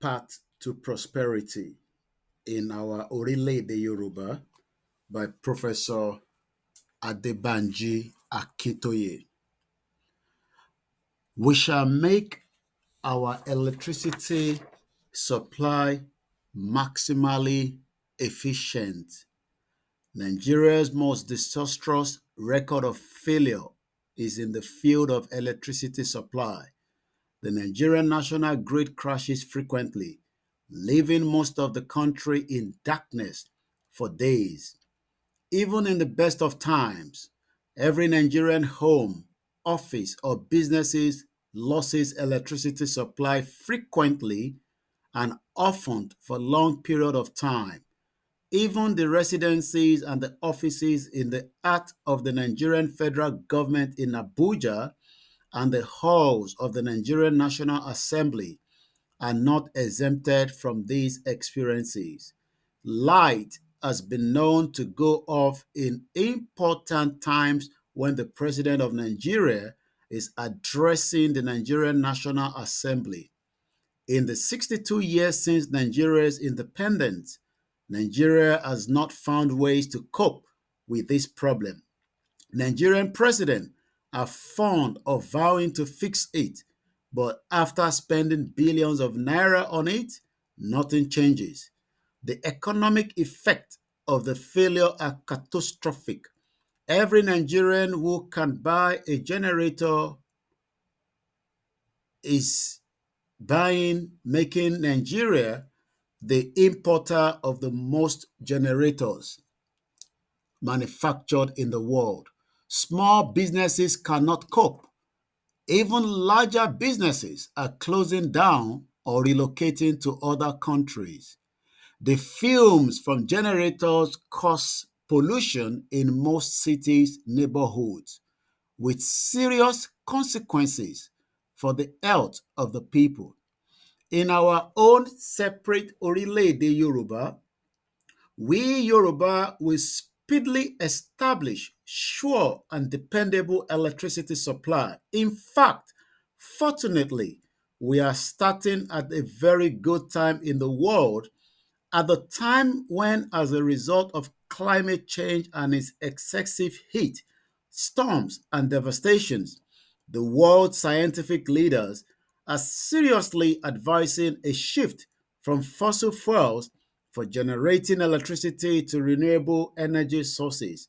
Path to Prosperity in our Orílẹ̀-èdè Yoruba by Professor Adebanji Akintoye. We shall make our electricity supply maximally efficient. Nigeria's most disastrous record of failure is in the field of electricity supply. The Nigerian national grid crashes frequently, leaving most of the country in darkness for days. Even in the best of times, every Nigerian home, office, or businesses loses electricity supply frequently and often for long period of time. Even the residencies and the offices in the heart of the Nigerian federal government in Abuja and the halls of the Nigerian National Assembly are not exempted from these experiences. Light has been known to go off in important times when the President of Nigeria is addressing the Nigerian National Assembly. In the 62 years since Nigeria's independence, Nigeria has not found ways to cope with this problem. Nigerian presidents are fond of vowing to fix it, but after spending billions of naira on it, nothing changes. The economic effects of the failure are catastrophic. Every Nigerian who can buy a generator is making Nigeria the importer of the most generators manufactured in the world. Small businesses cannot cope. Even larger businesses are closing down or relocating to other countries. The fumes from generators cause pollution in most cities' neighborhoods, with serious consequences for the health of the people. In our own separate Orílẹ̀-èdè Yoruba, we Yoruba will speedily establish sure and dependable electricity supply. In fact, fortunately, we are starting at a very good time in the world, at the time when, as a result of climate change and its excessive heat, storms, and devastations, the world's scientific leaders are seriously advising a shift from fossil fuels for generating electricity to renewable energy sources.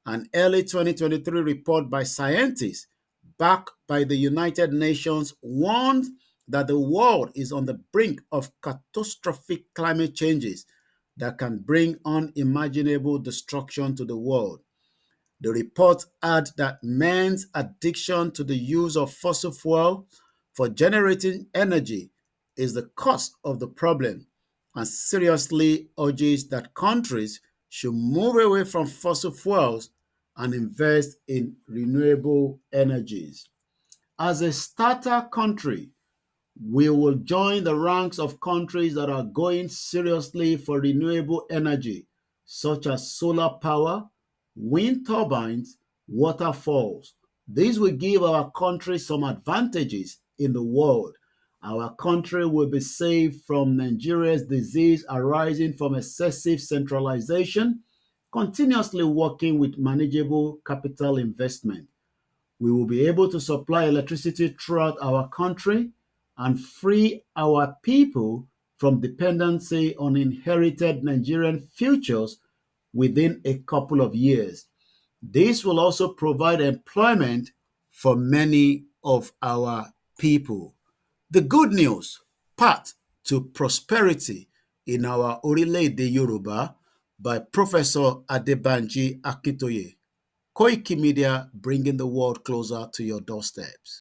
An early 2023 report by scientists, backed by the United Nations, warned that the world is on the brink of catastrophic climate changes that can bring unimaginable destruction to the world. The report adds that man's addiction to the use of fossil fuel for generating energy is the cause of the problem and seriously urges that countries should move away from fossil fuels and invest in renewable energies. As a starter country, we will join the ranks of countries that are going seriously for renewable energy, such as solar power, wind turbines, waterfalls. This will give our country some advantages in the world. Our country will be saved from Nigeria's disease arising from excessive centralization, continuously working with manageable capital investment. We will be able to supply electricity throughout our country and free our people from dependency on inherited Nigerian futures within a couple of years. This will also provide employment for many of our people. The good news, Path to Prosperity in our Orílẹ̀-èdè Yoruba by Professor Adebanji Akintoye. Koikimedia, bringing the world closer to your doorsteps.